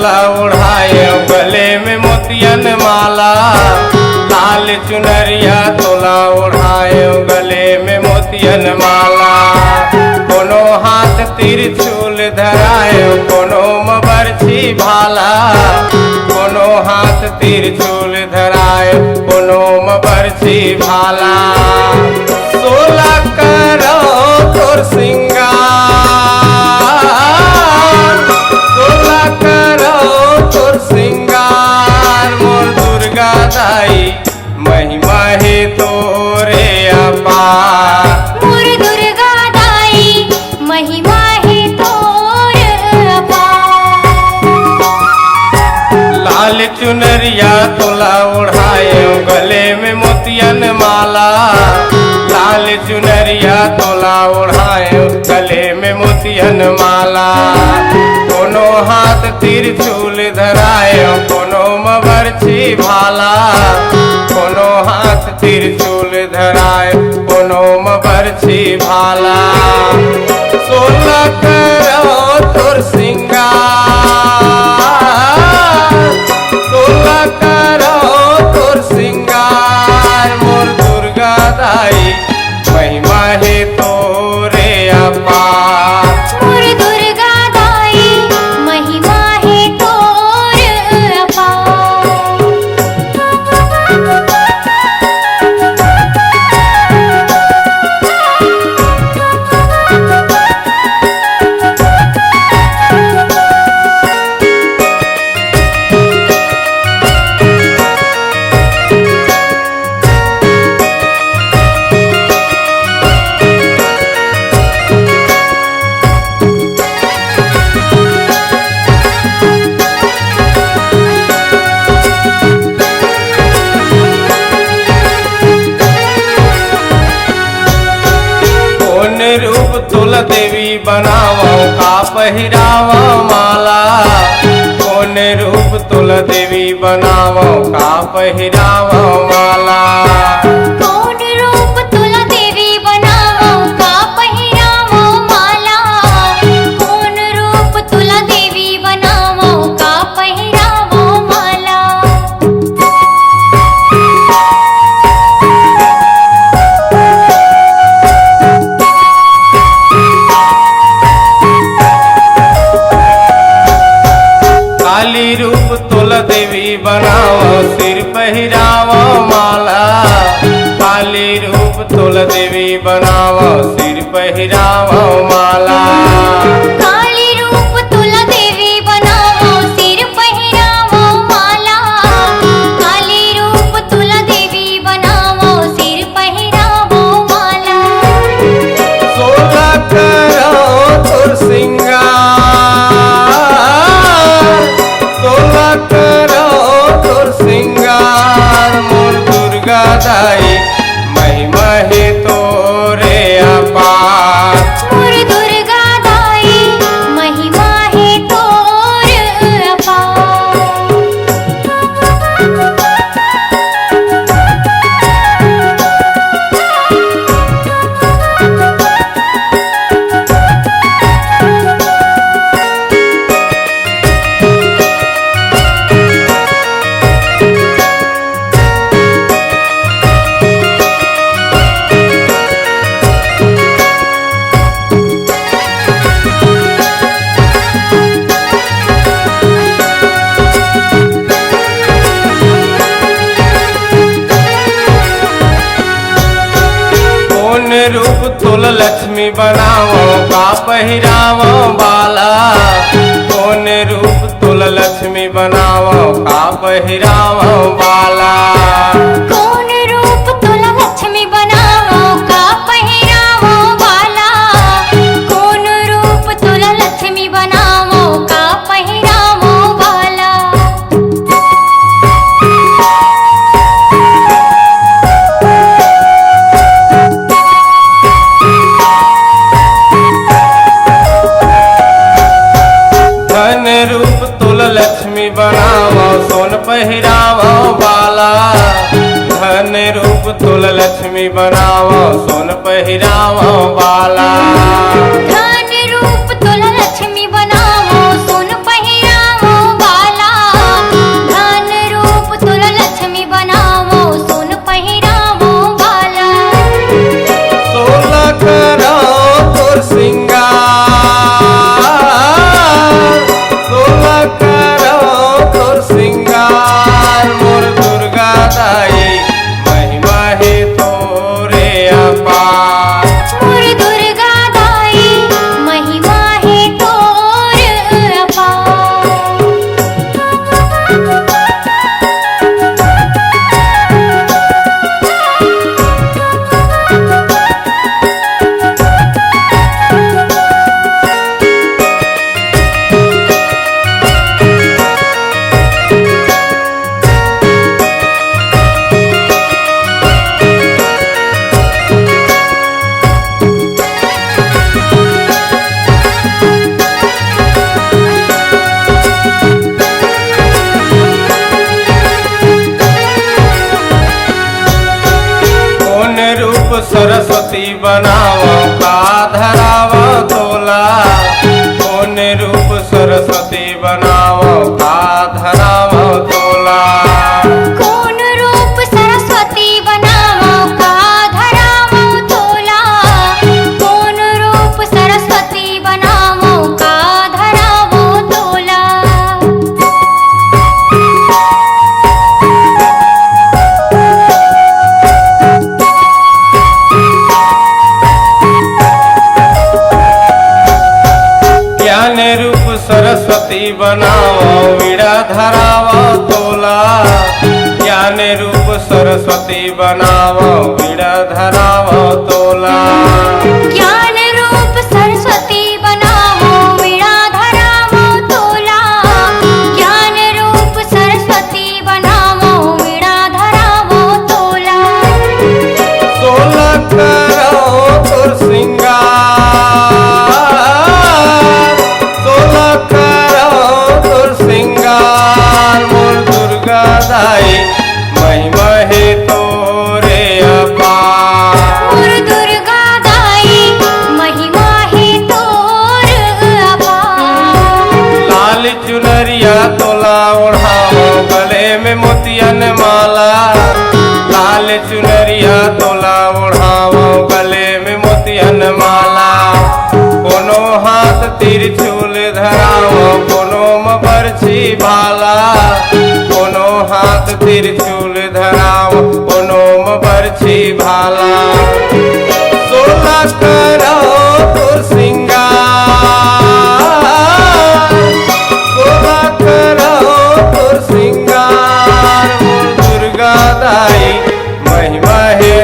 तोला उड़ाए गले में मोतियन माला। लाल चुनरिया तोला उड़ाए गले में मोतियन माला। कोनो हाथ त्रिशूल धराए कोनो बरछी भाला। कोनो हाथ त्रिशूल धराए कोनो बरछी भाला। 16 करो तोर सिंगार, 16 करो तोर सिंगार। मोर दुर्गा दाई महिमा है तोरे अपार। मोर दुर्गा दाई महिमा है तोर अपार। लाल चुनरिया तोला उड़ाए गले में मोतियन माला। लाल चुनरिया तोला उड़ाए गले में मोतियन माला। कोनो हाथ त्रिशूल धराए कोनो बरछी भाला। कोनो हाथ त्रिशूल धराए कोनो बरछी भाला। 16 करो तोर सिंगार, 16 करो तोर सिंगार। मोर दुर्गा दाई महिमा है तोरे अपार। मोर दुर्गा दाई महिमा है तोर अपार। रूप तुल देवी बनावो का पहिरावा माला। कौन रूप तुल देवी बनावो का पहिरावा माला। कौन रूप तुला देवी बनावो का पहिरावो माला। कौन रूप तुला देवी बनावो का पहिरावो माला। काली रूप तुल देवी बनावो सिर पहिरावो माला। काली रूप तुल देवी बनावो सिर पहिरावो माला। काली रूप तुला देवी बनावो सिर पहिरावो माला। काली रूप तुला देवी बनावो सिर पहिरावो माला। 16 करो तोर सिंगार, 16 करो तोर सिंगार। मोर दुर्गा दाई महिमा है तोरे अपार। मोर दुर्गा दाई महिमा है तोर अपार। कौन रूप तुल लक्ष्मी बनावो का पहिरावो बाला। कौन रूप तुल लक्ष्मी बनावो का पहिरावो बाला। कौन रूप तुला लक्ष्मी बनावो का पहिरावो बाला। कौन रूप तुला लक्ष्मी बनावो का पहिरावो बाला। धन रूप तुल लक्ष्मी बनावो सोन पहिरावो बाला। धन रूप तुल लक्ष्मी बनावो सोन पहिरावो बाला। धन रूप तुला लक्ष्मी बनावो सोन पहिरावो बाला। सरस्वती बनावो का धरावो तोला कौन रूप सरस्वती बनावो का धरावो तोला कौन रूप सरस्वती बनावो का धरावो तोला कौन रूप सरस्वती बनावो का धरावो तोला ज्ञान रूप सरस्वती बनावो वीणा धरावो तोला ज्ञान रूप सरस्वती बनावो वीणा धरावो तोला ज्ञान रूप सरस्वती बनावो वीणा धरावो तोला ज्ञान रूप सरस्वती बनावो वीणा धरावो तोला सोलह करो तुर सिंगार सोलह करो तुर सिंगार मोर दुर्गा दाई महिमा है तोरे अपार मोर दुर्गा दाई महिमा है तोर अपार लाल चुनरिया तोला ओढ़ाओ गले में मोतियन माला लाल चुनरिया तोला ओढ़ाओ गले में मोतियन माला कोनो हाथ तिरछूल धराओ कोनो बरछी भाला कोनो हाथ तिरछूल धराओ कोनो बरछी भाला सोलह करो तुर सिंगार सोलह करो तुर सिंगार मोर दुर्गा दाई महिमा है